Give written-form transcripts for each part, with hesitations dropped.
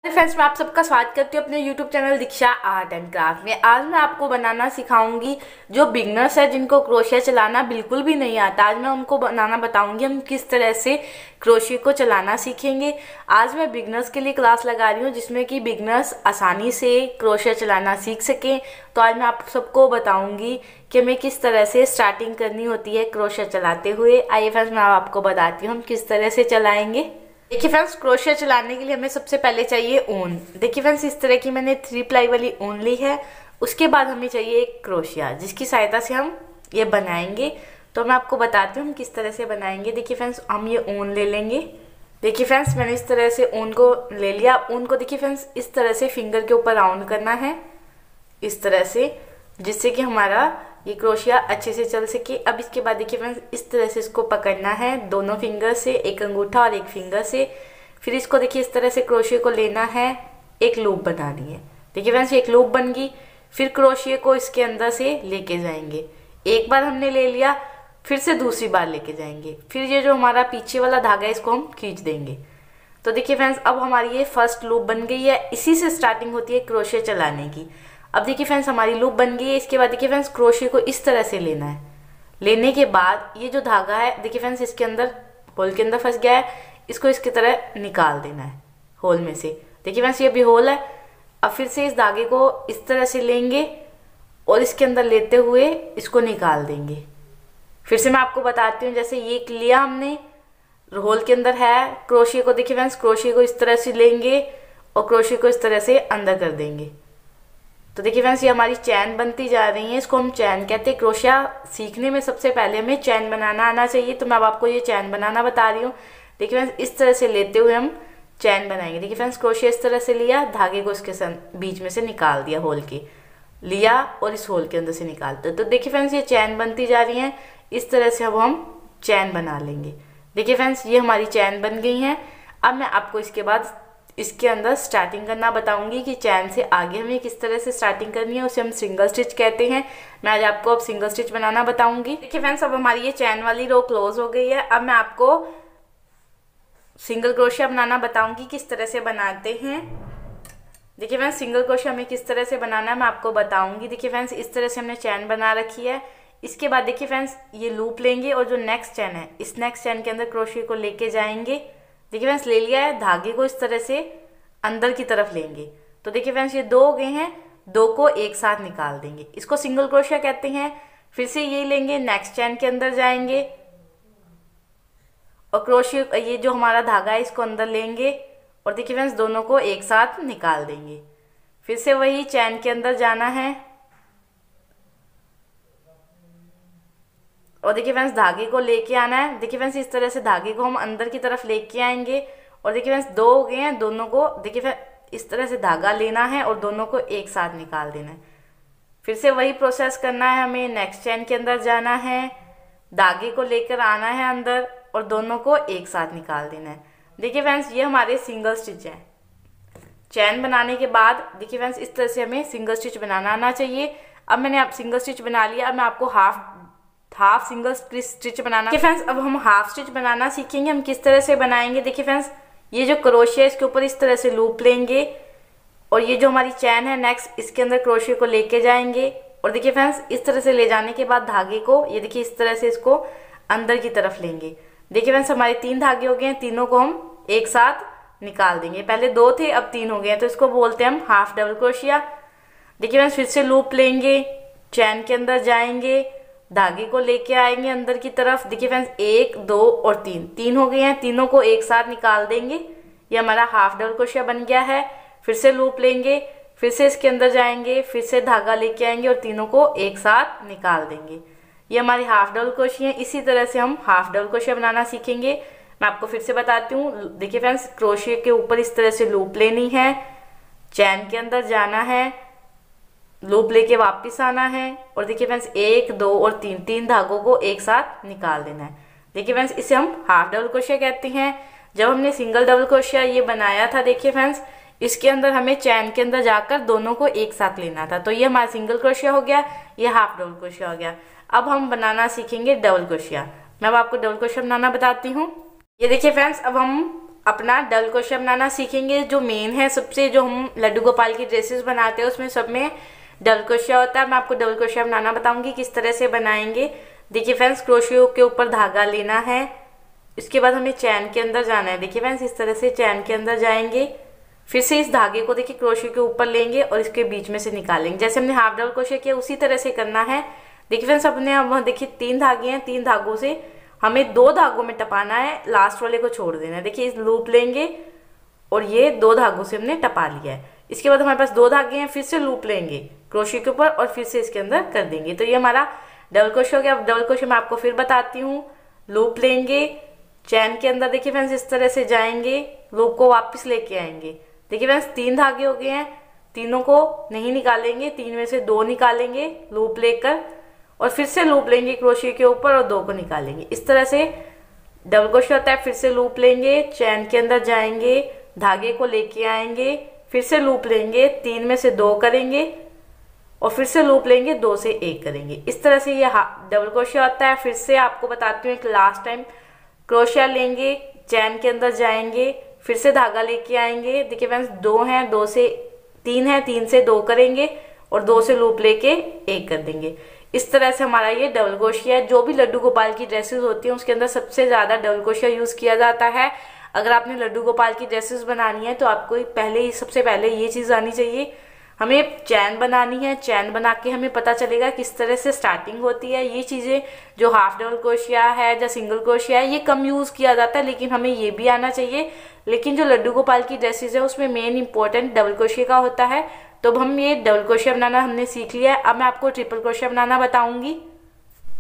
Friends, मैं आप सबका स्वागत करती हूँ अपने YouTube channel Diksha art and craft में। आज मैं आपको बनाना सिखाऊंगी जो बिगनर्स है, जिनको क्रोशिया चलाना बिल्कुल भी नहीं आता। आज मैं उनको बनाना बताऊंगी हम किस तरह से क्रोशिया को चलाना सीखेंगे। आज मैं बिगनर्स के लिए क्लास लगा रही हूँ जिसमें कि बिगनर्स आसानी से क्रोशिया चलाना सीख सकें। तो आज मैं आप सबको बताऊंगी कि मैं किस तरह से स्टार्टिंग करनी होती है क्रोशिया चलाते हुए। आइए फ्रेंड्स, मैं आपको बताती हूँ हम किस तरह से चलाएंगे। देखिए फ्रेंड्स, क्रोशिया चलाने के लिए हमें सबसे पहले चाहिए ऊन। देखिए फ्रेंड्स, इस तरह की मैंने 3 प्लाई वाली ऊन ली है। उसके बाद हमें चाहिए एक क्रोशिया जिसकी सहायता से हम ये बनाएंगे। तो मैं आपको बताती हूँ हम किस तरह से बनाएंगे। देखिए फ्रेंड्स, हम ये ऊन ले लेंगे। देखिए फ्रेंड्स, मैंने इस तरह से ऊन को ले लिया। ऊन को देखिए फ्रेंड्स इस तरह से फिंगर के ऊपर राउंड करना है, इस तरह से, जिससे कि हमारा ये क्रोशिया अच्छे से चल सके। अब इसके बाद देखिए फ्रेंड्स, इस तरह से इसको पकड़ना है दोनों फिंगर से, एक अंगूठा और एक फिंगर से। फिर इसको देखिए इस तरह से क्रोशिया को लेना है, एक लूप बनानी है। देखिए फ्रेंड्स, एक लूप बन गई। फिर क्रोशिया को इसके अंदर से लेके जाएंगे। एक बार हमने ले लिया, फिर से दूसरी बार लेके जाएंगे। फिर ये जो हमारा पीछे वाला धागा है इसको हम खींच देंगे। तो देखिए फ्रेंड्स, अब हमारी ये फर्स्ट लूप बन गई है। इसी से स्टार्टिंग होती है क्रोशिया चलाने की। अब देखिए फ्रेंड्स, हमारी लूप बन गई है। इसके बाद देखिए फ्रेंड्स, क्रोशिया को इस तरह से लेना है। लेने के बाद ये जो धागा है देखिए फ्रेंड्स इसके अंदर, होल के अंदर फंस गया है। इसको इसकी तरह निकाल देना है होल में से। देखिए फ्रेंड्स, ये भी होल है। अब फिर से इस धागे को इस तरह से लेंगे और इसके अंदर लेते हुए इसको निकाल देंगे। फिर से मैं आपको बताती हूँ। जैसे ये लिया हमने, होल के अंदर है क्रोशिया को। देखिए फ्रेंड्स, क्रोशिया को इस तरह से लेंगे और क्रोशिया को इस तरह से अंदर कर देंगे। तो देखिए फ्रेंड्स, ये हमारी चैन बनती जा रही है। इसको हम चैन कहते हैं। क्रोशिया सीखने में सबसे पहले हमें चैन बनाना आना चाहिए। तो मैं अब आपको ये चैन बनाना बता रही हूँ। देखिए फ्रेंड्स, इस तरह से लेते हुए हम चैन बनाएंगे। देखिए फ्रेंड्स, क्रोशिया इस तरह से लिया, धागे को इसके बीच में से निकाल दिया, होल के लिया और इस होल के अंदर से निकालते। तो देखिए फ्रेंड्स, ये चैन बनती जा रही है। इस तरह से अब हम चैन बना लेंगे। देखिए फ्रेंड्स, ये हमारी चैन बन गई है। अब मैं आपको इसके बाद इसके अंदर स्टार्टिंग करना बताऊंगी कि चैन से आगे हमें किस तरह से स्टार्टिंग करनी है। उसे हम सिंगल स्टिच कहते हैं। मैं आज आपको अब सिंगल स्टिच बनाना बताऊंगी। देखिए फ्रेंड्स, अब हमारी ये चैन वाली रो क्लोज हो गई है। अब मैं आपको सिंगल क्रोशिया बनाना बताऊंगी किस तरह से बनाते हैं। देखिए फ्रेंड्स, सिंगल क्रोशिया हमें किस तरह से बनाना है मैं आपको बताऊंगी। देखिए फ्रेंड्स, इस तरह से हमने चैन बना रखी है। इसके बाद देखिए फ्रेंड्स, ये लूप लेंगे और जो नेक्स्ट चैन है, इस नेक्स्ट चैन के अंदर क्रोशिया को लेके जाएंगे। देखिए फ्रेंड्स, ले लिया है। धागे को इस तरह से अंदर की तरफ लेंगे। तो देखिए फ्रेंड्स, ये 2 हो गए हैं। 2 को एक साथ निकाल देंगे। इसको सिंगल क्रोशिया कहते हैं। फिर से ये लेंगे, नेक्स्ट चैन के अंदर जाएंगे और क्रोशिया, ये जो हमारा धागा है इसको अंदर लेंगे और देखिए फ्रेंड्स, दोनों को एक साथ निकाल देंगे। फिर से वही चैन के अंदर जाना है और देखिए फ्रेंड्स, धागे को लेके आना है। देखिए फ्रेंड्स, इस तरह से धागे को हम अंदर की तरफ लेके आएंगे और देखिए फ्रेंड्स, 2 हो गए हैं। दोनों को देखिए फ्रेंड्स इस तरह से धागा लेना है और दोनों को एक साथ निकाल देना है। फिर से वही प्रोसेस करना है हमें। नेक्स्ट चैन के अंदर जाना है, धागे को लेकर आना है अंदर और दोनों को एक साथ निकाल देना है। देखिए फ्रेंड्स, ये हमारे सिंगल स्टिच है। चैन बनाने के बाद देखिए फ्रेंड्स, इस तरह से हमें सिंगल स्टिच बनाना आना चाहिए। अब मैंने आप सिंगल स्टिच बना लिया। अब मैं आपको हाफ सिंगल स्टिच बनाना। देखिए फ्रेंड्स, अब हम हाफ स्टिच बनाना सीखेंगे। हम किस तरह से बनाएंगे। देखिए फ्रेंड्स, ये जो क्रोशिया है इसके ऊपर इस तरह से लूप लेंगे और ये जो हमारी चैन है नेक्स्ट, इसके अंदर क्रोशिया को लेके जाएंगे और देखिए फ्रेंड्स, इस तरह से ले जाने के बाद धागे को, ये देखिए इस तरह से इसको अंदर की तरफ लेंगे। देखिए फ्रेंड्स, हमारे 3 धागे हो गए हैं। तीनों को हम एक साथ निकाल देंगे। पहले 2 थे, अब 3 हो गए हैं, तो इसको बोलते हैं हम हाफ डबल क्रोशिया। देखिए फ्रेंड्स, फिर से लूप लेंगे, चैन के अंदर जाएंगे, धागे को लेके आएंगे अंदर की तरफ। देखिए फ्रेंड्स, 1 2 और 3 हो गए हैं। तीनों को एक साथ निकाल देंगे। ये हमारा हाफ डबल क्रोशिया बन गया है। फिर से लूप लेंगे, फिर से इसके अंदर जाएंगे, फिर से धागा लेके आएंगे और तीनों को एक साथ निकाल देंगे। ये हमारी हाफ डबल क्रोशिया है। इसी तरह से हम हाफ डबल क्रोशिया बनाना सीखेंगे। मैं आपको फिर से बताती हूँ। देखिए फ्रेंड्स, क्रोशिया के ऊपर इस तरह से लूप लेनी है, चैन के अंदर जाना है, लूप लेके वापस आना है और देखिए फ्रेंड्स, 1 2 और 3 धागों को एक साथ निकाल देना है। देखिए फ्रेंड्स, इसे हम हाफ डबल क्रोशिया कहते हैं। जब हमने सिंगल डबल क्रोशिया ये बनाया था, देखिए फ्रेंड्स, इसके अंदर हमें चैन के अंदर जाकर दोनों को एक साथ लेना था। तो ये हमारा सिंगल क्रोशिया हो गया, ये हाफ डबल क्रोशिया हो गया। अब हम बनाना सीखेंगे डबल क्रोशिया। मैं अब आपको डबल क्रोशिया बनाना बताती हूँ। ये देखिए फ्रेंड्स, अब हम अपना डबल क्रोशिया बनाना सीखेंगे। जो मेन है सबसे, जो हम लड्डू गोपाल की ड्रेसेस बनाते हैं उसमें सब में डबल क्रोशिया होता है। मैं आपको डबल क्रोशिया बनाना बताऊंगी किस तरह से बनाएंगे। देखिए फ्रेंड्स, क्रोशियो के ऊपर धागा लेना है, इसके बाद हमें चैन के अंदर जाना है। देखिए फ्रेंड्स, इस तरह से चैन के अंदर जाएंगे, फिर से इस धागे को देखिए क्रोशियो के ऊपर लेंगे और इसके बीच में से निकालेंगे। जैसे हमने हाफ डबल क्रोशिया किया उसी तरह से करना है। देखिए फ्रेंड्स, अपने अब देखिए 3 धागे हैं, 3 धागों से हमें 2 धागों में टपाना है, लास्ट वाले को छोड़ देना है। देखिए इस लूप लेंगे और ये 2 धागों से हमने टपा लिया है। इसके बाद हमारे पास 2 धागे हैं, फिर से लूप लेंगे क्रोशियो के ऊपर और फिर से इसके अंदर कर देंगे। तो ये हमारा डबल क्रोशिया हो गया। अब डबल क्रोशिया मैं आपको फिर बताती हूँ। लूप लेंगे, चैन के अंदर देखिए फ्रेंड्स इस तरह से जाएंगे, लूप को वापस लेके आएंगे। देखिए फ्रेंड्स 3 धागे हो गए हैं, तीनों को नहीं निकालेंगे, 3 में से 2 निकालेंगे लूप लेकर और फिर से लूप लेंगे क्रोशियो के ऊपर और 2 को निकालेंगे। इस तरह से डबल क्रोशिया होता है। फिर से लूप लेंगे, चैन के अंदर जाएंगे, धागे को लेके आएंगे, फिर से लूप लेंगे, 3 में से 2 करेंगे और फिर से लूप लेंगे, 2 से 1 करेंगे। इस तरह से ये डबल क्रोशिया होता है। फिर से आपको बताती हूँ एक लास्ट टाइम। क्रोशिया लेंगे, चैन के अंदर जाएंगे, फिर से धागा लेके आएंगे। देखिए फ्रेंड्स 2 हैं, 2 से 3 है, 3 से 2 करेंगे और 2 से लूप लेके 1 कर देंगे। इस तरह से हमारा ये डबल क्रोशिया है। जो भी लड्डू गोपाल की ड्रेसेस होती हैं उसके अंदर सबसे ज़्यादा डबल क्रोशिया यूज़ किया जाता है। अगर आपने लड्डू गोपाल की ड्रेसेस बनानी है तो आपको सबसे पहले ये चीज़ आनी चाहिए। हमें चैन बनानी है, चैन बना के हमें पता चलेगा किस तरह से स्टार्टिंग होती है। ये चीज़ें जो हाफ डबल क्रोशिया है या सिंगल क्रोशिया है ये कम यूज़ किया जाता है, लेकिन हमें ये भी आना चाहिए। लेकिन जो लड्डू गोपाल की ड्रेसेस है उसमें मेन इंपॉर्टेंट डबल क्रोशिया का होता है। तो अब हम ये डबल क्रोशिया बनाना हमने सीख लिया है। अब मैं आपको ट्रिपल क्रोशिया बनाना बताऊंगी।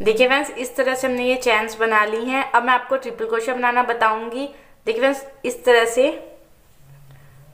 देखिए फ्रेंड्स, इस तरह से हमने ये चैन्स बना ली हैं। अब मैं आपको ट्रिपल क्रोशिया बनाना बताऊंगी। देखिए फ्रेंड्स, इस तरह से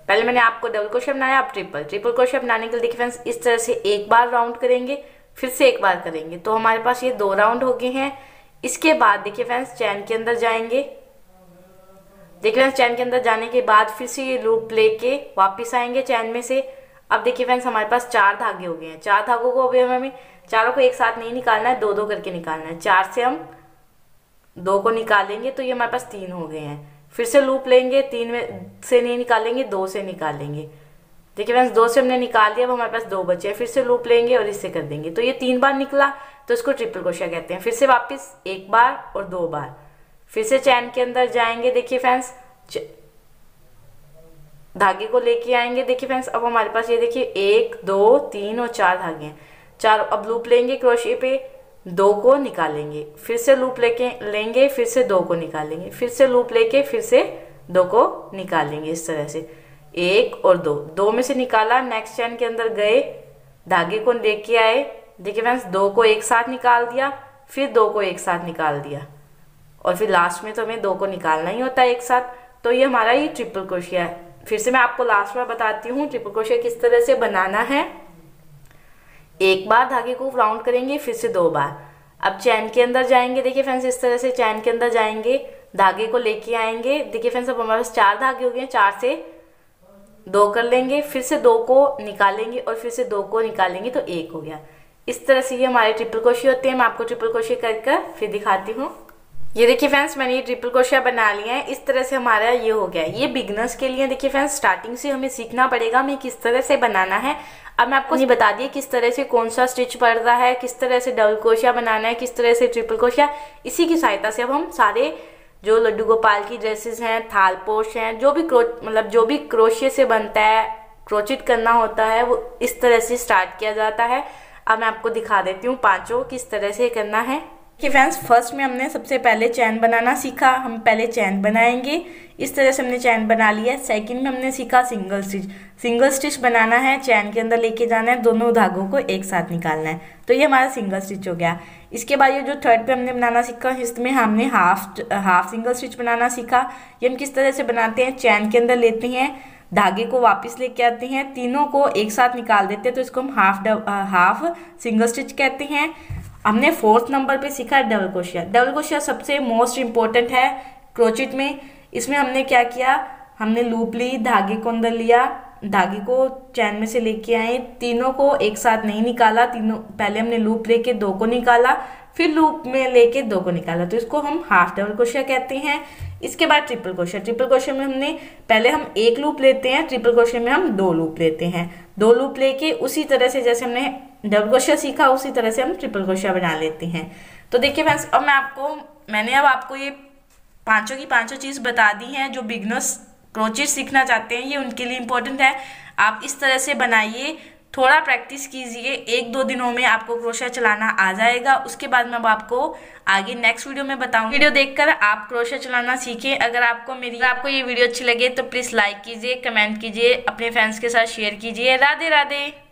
पहले मैंने आपको डबल क्रोशिया बनाया, अब ट्रिपल क्रोशिया बनाने के लिए देखिए फ्रेंड्स इस तरह से एक बार राउंड करेंगे, फिर से एक बार करेंगे, तो हमारे पास ये 2 राउंड हो गए हैं। इसके बाद देखिए फ्रेंड्स चैन के अंदर जाएंगे। देखिए फ्रेंड्स चैन के अंदर जाने के बाद फिर से ये लूप लेके वापस आएंगे चैन में से। अब देखिए फ्रेंड्स हमारे पास 4 धागे हो गए हैं। 4 धागों को अभी हमें चारों को एक साथ नहीं निकालना है, 2-2 करके निकालना है। 4 से हम 2 को निकालेंगे तो ये हमारे पास 3 हो गए हैं। फिर से लूप लेंगे, 3 में से नहीं निकालेंगे, 2 से निकालेंगे। देखिए फ्रेंड्स 2 से हमने निकाल दिया, अब हमारे पास 2 बचे हैं। फिर से लूप लेंगे और इससे कर देंगे, तो ये 3 बार निकला तो इसको ट्रिपल क्रोशिया कहते हैं। फिर से वापस 1 बार और 2 बार, फिर से चैन के अंदर जाएंगे। देखिए फ्रेंड्स धागे को लेके आएंगे। देखिए फ्रेंड्स अब हमारे पास ये देखिए 1 2 3 और 4 धागे हैं। 4 अब लूप लेंगे क्रोशिया पे, 2 को निकालेंगे, फिर से लूप लेके लेंगे, फिर से 2 को निकालेंगे, फिर से लूप लेके फिर से 2 को निकालेंगे। इस तरह से 1 और 2 में से निकाला, नेक्स्ट चैन के अंदर गए, धागे को लेके आए। देखिए फ्रेंड्स 2 को एक साथ निकाल दिया, फिर 2 को एक साथ निकाल दिया और फिर लास्ट में तो हमें 2 को निकालना ही होता है एक साथ। तो ये हमारा ये ट्रिपल क्रोशिया है। फिर से मैं आपको लास्ट बार बताती हूँ ट्रिपल क्रोशिया किस तरह से बनाना है। एक बार धागे को राउंड करेंगे, फिर से 2 बार। अब चैन के अंदर जाएंगे। देखिए फ्रेंड्स इस तरह से चैन के अंदर जाएंगे, धागे को लेके आएंगे। देखिए फ्रेंड्स अब हमारे पास 4 धागे हो गए, 4 से 2 कर लेंगे, फिर से 2 को निकालेंगे और फिर से 2 को निकालेंगे तो 1 हो गया। इस तरह से ये हमारे ट्रिपल क्रोशिया होते हैं। मैं आपको ट्रिपल क्रोशिया कर फिर दिखाती हूँ। ये देखिए फ्रेंड्स मैंने ये ट्रिपल क्रोशिया बना लिया है। इस तरह से हमारा ये हो गया। ये बिगनर्स के लिए देखिए फ्रेंड्स स्टार्टिंग से हमें सीखना पड़ेगा हमें किस तरह से बनाना है। अब मैं आपको ये बता दिया किस तरह से कौन सा स्टिच पड़ रहा है, किस तरह से डबल क्रोशिया बनाना है, किस तरह से ट्रिपल क्रोशिया। इसी की सहायता से अब हम सारे जो लड्डू गोपाल की ड्रेसेस हैं, थालपोश हैं, जो भी क्रोशिया से बनता है, क्रोचिट करना होता है, वो इस तरह से स्टार्ट किया जाता है। अब मैं आपको दिखा देती हूँ 5 किस तरह से करना है। कि फ्रेंड्स फर्स्ट में हमने सबसे पहले चैन बनाना सीखा। हम पहले चैन बनाएंगे, इस तरह से हमने चैन बना लिया है। सेकंड में हमने सीखा सिंगल स्टिच बनाना है, चैन के अंदर लेके जाना है, दोनों धागों को एक साथ निकालना है, तो ये हमारा सिंगल स्टिच हो गया। इसके बाद ये जो थर्ड पे हमने बनाना सीखा, इसमें हमने हाफ सिंगल स्टिच बनाना सीखा। ये हम किस तरह से बनाते हैं, चैन के अंदर लेते हैं, धागे को वापस लेके आते हैं, तीनों को एक साथ निकाल देते हैं, तो इसको हम हाफ सिंगल स्टिच कहते हैं। हमने 4th नंबर पे सीखा डबल क्रोशिया। डबल क्रोशिया सबसे मोस्ट इम्पोर्टेंट है क्रोचिट में। इसमें हमने क्या किया, हमने लूप ली, धागे को अंदर लिया, धागे को चैन में से लेके आए, तीनों को एक साथ नहीं निकाला, तीनों पहले हमने लूप लेके 2 को निकाला, फिर लूप में लेके 2 को निकाला, तो इसको हम हाफ डबल क्रोशिया कहते हैं। इसके बाद ट्रिपल क्रोशिया। ट्रिपल क्रोशिया में हमने पहले हम 1 लूप लेते हैं, ट्रिपल क्रोशिया में हम 2 लूप लेते हैं। 2 लूप लेके उसी तरह से जैसे हमने डबल क्रोशिया सीखा उसी तरह से हम ट्रिपल क्रोशिया बना लेते हैं। तो देखिए फ्रेंड्स, अब मैंने आपको ये पांचों की पांचों चीज बता दी हैं जो बिगनर्स क्रोचेट सीखना चाहते हैं, ये उनके लिए इम्पोर्टेंट है। आप इस तरह से बनाइए, थोड़ा प्रैक्टिस कीजिए, 1-2 दिनों में आपको क्रोशिया चलाना आ जाएगा। उसके बाद मैं आपको आगे नेक्स्ट वीडियो में बताऊंगी। वीडियो देखकर आप क्रोशिया चलाना सीखें। अगर आपको ये वीडियो अच्छी लगे तो प्लीज लाइक कीजिए, कमेंट कीजिए, अपने फ्रेंड्स के साथ शेयर कीजिए। राधे राधे।